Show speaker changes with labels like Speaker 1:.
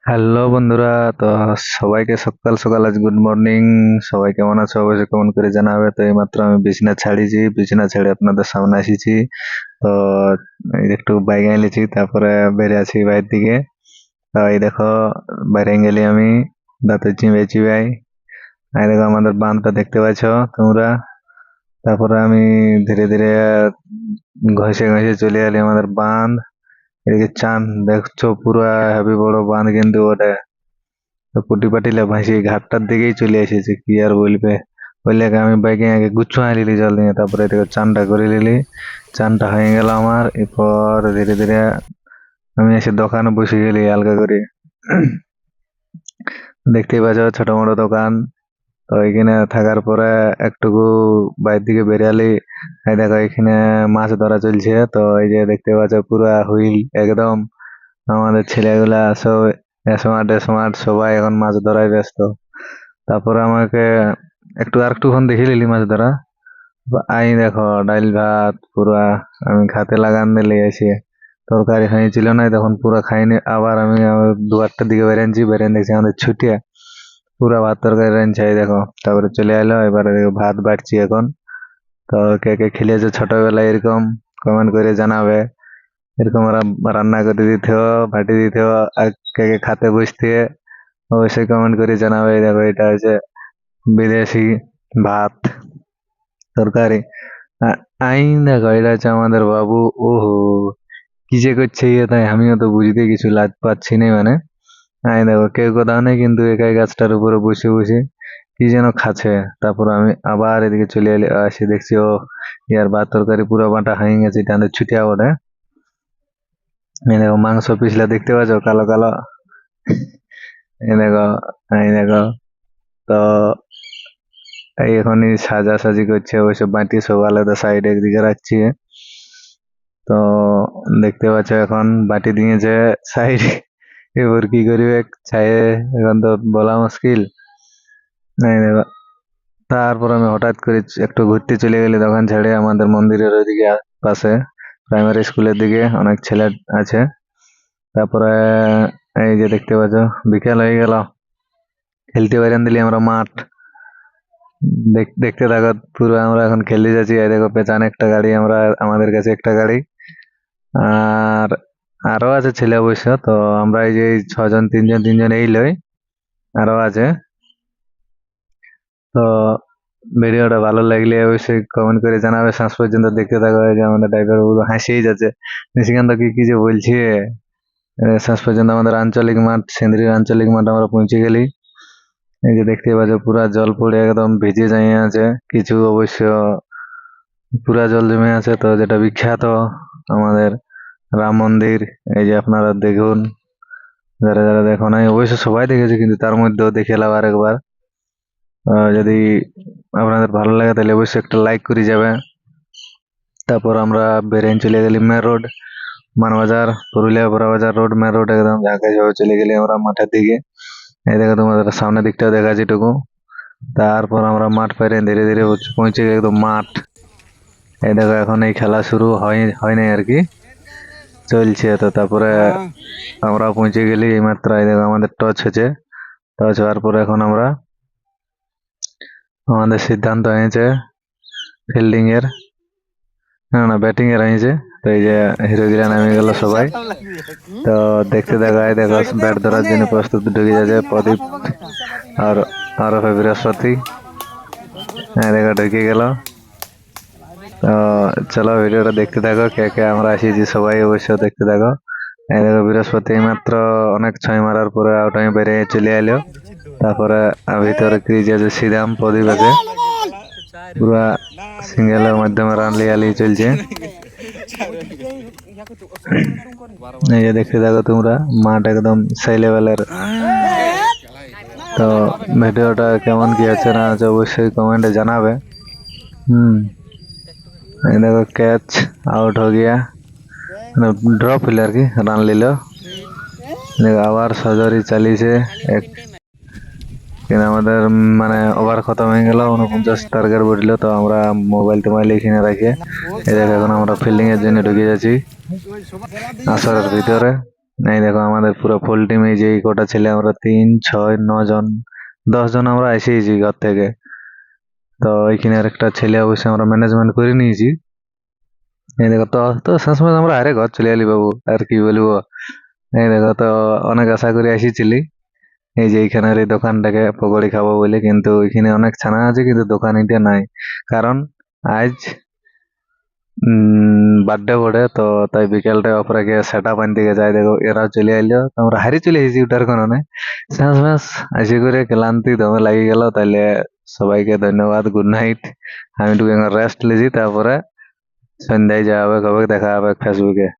Speaker 1: Hello বন্ধুরা, তো সবাইকে সকাল সকাল আজ গুড মর্নিং। সবাই কেমন আছো অবশ্যই কমেন্ট করে জানাবে। তো এইমাত্র আমি বিছনা ছাড়িছি, বিছনা ছেড়ে আপনাদের সামনে আসিছি। তো এই একটু বাইক আইলেছি, তারপরে বেরিয়ে আছি বাইরের দিকে। তো এই দেখো বাইরে গেলি আমি দাঁতে চিবে চিবাই। এই দেখো আমাদের বাঁধটা দেখতে পাচ্ছ তোমরা। তারপরে আমি ধীরে ধীরে ঘষে ঘষে চলে এলি আমাদের বাঁধ। এদিকে চান দেখছো পুরা হেবি বড় বাঁধ, কিন্তু ওটা তো পুটি পাটিলে ভাসি ঘাটটার দিকেই চলে এসেছে, কি আর বলবে। বললে আমি বাইকে আগে গুচ্ছ আনিলি জল নিয়ে, তারপরে এদিকে চানটা করে নিলি। চানটা হয়ে গেল আমার। এরপর ধীরে ধীরে আমি এসে দোকানে বসে গেলি হালকা করে। দেখতেই পাচ্ছ ছোট মোটো দোকান। তো এখানে থাকার পরে একটুকু বাইরের দিকে বেরিয়ালি। এই দেখো এখানে মাছ ধরা চলছে। তো এই যে দেখতে পাচ্ছ পুরা হুইল একদম। আমাদের ছেলেগুলা সব স্মার্ট স্মার্ট সবাই এখন মাছ ধরায় ব্যস্ত। তারপরে আমাকে আরেকটুক্ষণ দেখে নিলি মাছ ধরা। আই দেখো ডাইল ভাত পুরা আমি খাতে লাগান দিলে এসে তরকারি হয়েছিল না, তখন পুরা খাইনি। আবার আমি দুয়ারটার দিকে বেরিয়েছি, বেরিয়ে দেখছি আমাদের ছুটিয়া পুরা ভাত তরকারি রাঁধছে। এই দেখো তারপরে চলে এলো, এবারে দেখো ভাত বাড়ছি এখন। তো কে কে খেলেছে ছোটবেলায় এরকম কমেন্ট করে জানাবে। এরকম রান্না করে দিতে বাটি দিতে আর কে কে খাতে বসতে অবশ্যই কমেন্ট করে জানাবে। এই দেখো এটা হচ্ছে বিদেশি ভাত তরকারি। আইন দেখো এটা হচ্ছে আমাদের বাবু। ওহো, কি যে করছে ইয়ে, তাই আমিও তো বুঝতে কিছু লাজ পাচ্ছি না। মানে আই দেখো কেউ কোথাও নেই, কিন্তু একাই গাছটার উপরে বসে বসে কি যেন খাচ্ছে। তারপর আমি আবার এদিকে চলে এলে, আসি দেখছি ও ইয়ার ভাত তরকারি পুরো বাটা হয়ে গেছে। এটা আমাদের ছুটিয়া বটে। এই দেখো মাংস পিছলা দেখতে পাচ্ছ কালো কালো। এই দেখো, এই দেখো। তো এই এখনই সাজাসাজি করছে, ওইসব বাটি সব আলাদা সাইড একদিকে রাখছি। তো দেখতে পাচ্ছ এখন বাটি দিয়েছে সাইড। এবার কি করবে ছায়ে, এখন তো বলা মুশকিল। এই দেখো তারপর আমি হঠাৎ করে একটু ঘুরতে চলে গেলি দোকান ছেড়ে আমাদের মন্দিরের ওইদিকে পাশে প্রাইমারি স্কুলের দিকে অনেক ছেলে আছে। তারপরে এই যে দেখতে পাচ্ছ বিকেল হয়ে গেল, খেলতে বাইরে দিলি আমরা মাঠ। দেখতে থাকো পুরো আমরা এখন খেলতে যাচ্ছি। এই দেখো পেছনে একটা গাড়ি, আমরা আমাদের কাছে একটা গাড়ি, আর আরো আছে ছেলে অবশ্য। তো আমরা এই যে ছজন তিনজন তিনজন এই লই, আরো আছে। তো ভিডিওটা ভালো লাগলে অবশ্যই কমেন্ট করে জানাবে। শেষ পর্যন্ত দেখতে থাকো। এই যে আমাদের ড্রাইভার বাবু হাসিয়েই যাচ্ছে, নিশিকান্ত কি কি যে বলছে। শেষ পর্যন্ত আমাদের আঞ্চলিক মাঠ, সেন্দ্রির আঞ্চলিক মাঠ আমরা পৌঁছে গেলি। এই যে দেখতে পাচ্ছ পুরা জল পড়ে একদম ভিজে যাই আছে, কিছু অবশ্য পুরা জল জমে আছে। তো যেটা বিখ্যাত আমাদের রাম মন্দির, এই যে আপনারা দেখুন, যারা যারা দেখো নাই অবশ্য সবাই দেখেছে, কিন্তু তার মধ্যেও দেখে এলাম আরেকবার। যদি আপনাদের ভালো লাগে তাহলে অবশ্যই একটা লাইক করে যাবে। তারপর আমরা বেরিয়ে চলে গেলি main road, Manbazar, Purulia Barabazar road, main road একদম ঢাকা যাওয়া চলে গেলি আমরা মাঠের দিকে। এই দেখো তোমাদের সামনের দিকটা দেখা যেটুকু। তারপর আমরা মাঠ পেরিয়ে ধীরে ধীরে পৌঁছে গেলি একদম মাঠ। এই দেখো এখন এই খেলা শুরু হয়নি আর কি, চলছে। তো তারপরে আমরা পৌঁছে গেলি এইমাত্র। এই দেখো আমাদের টচ হয়েছে, টচ হওয়ার পরে এখন আমরা আমাদের সিদ্ধান্ত হয়েছে ফিল্ডিং এর, না ব্যাটিং এর হয়েছে। তো এই যে হিরোগিরা নামে গেল সবাই। তো দেখতে দেখায় দেখো ব্যাট ধরার জন্য প্রস্তুত ঢুকে যাচ্ছে প্রদীপ আর আরো বৃহস্পতি। হ্যাঁ দেখো ঢুকে গেল। তো চলো ভিডিওটা দেখতে থাকো, কে কে আমরা আসিছি সবাই অবশ্য দেখতে থাকো। এই দেখো বৃহস্পতি মাত্র অনেক ছয় মারার পরে আউট হয়ে বেরিয়ে চলে এলো। তারপরে ভিতরে ক্রিজ আছে শ্রীরাম, প্রদীপ আছে, পুরা সিঙ্গেলের মাধ্যমে রান লিয়ালি চলছে। এই যে দেখতে থাকো তোমরা, মাঠ একদম সেই লেভেলের। তো ভিডিওটা কেমন কি আছে না আছে অবশ্যই কমেন্টে জানাবে। ये देखो कैच आउट हो गया, ड्रॉप हिल की রান লিল। দেখো আবার সজরি চালিয়েছে কিন্তু আমাদের মানে ওভার খতম হয়ে গেল, 49 টার্গেট পড়ল। তো আমরা মোবাইল টোবাইল এখানে রাখে এই দেখো এখন আমরা ফিল্ডিং এর জন্য ঢুকে যাচ্ছি আসরের ভিতরে। এই দেখো আমাদের পুরো ফুল টিম, এই যে এই কটা ছেলে আমরা 3, 6, 9 জন 10 জন আমরা এসেছি ঘর থেকে। তো এইখানে আর একটা ছেলে অবশ্যই আমরা ম্যানেজমেন্ট করে নিয়েছি। এই দেখো তো তো শেষমেশ আমরা আরে ঘর চলে এলি বাবু, আর কি বলবো। এই দেখো তো অনেক আশা করে এসেছিলি এই যে এইখানের এই দোকানটাকে পকোড়ি খাবো বলে, কিন্তু এখানে অনেক ছানা আছে কিন্তু দোকান এটা নাই। কারণ আজ বার্থডে বটে, তো তাই বিকেলটা অপরাকে সেট আপ আনতে যাই। দেখো এরা চলে আইলো, তো আমরা হারিয়ে চলে এসেছি ওটার কারণে। শেষমেশ আসি করে ক্লান্তি দমে লাগিয়ে গেল। তাইলে সবাইকে ধন্যবাদ, গুড নাইট। আমি একটু রেস্ট লিছি, তারপরে সন্ধ্যায় যাওয়া হবে, কবে দেখা হবে ফেসবুকে।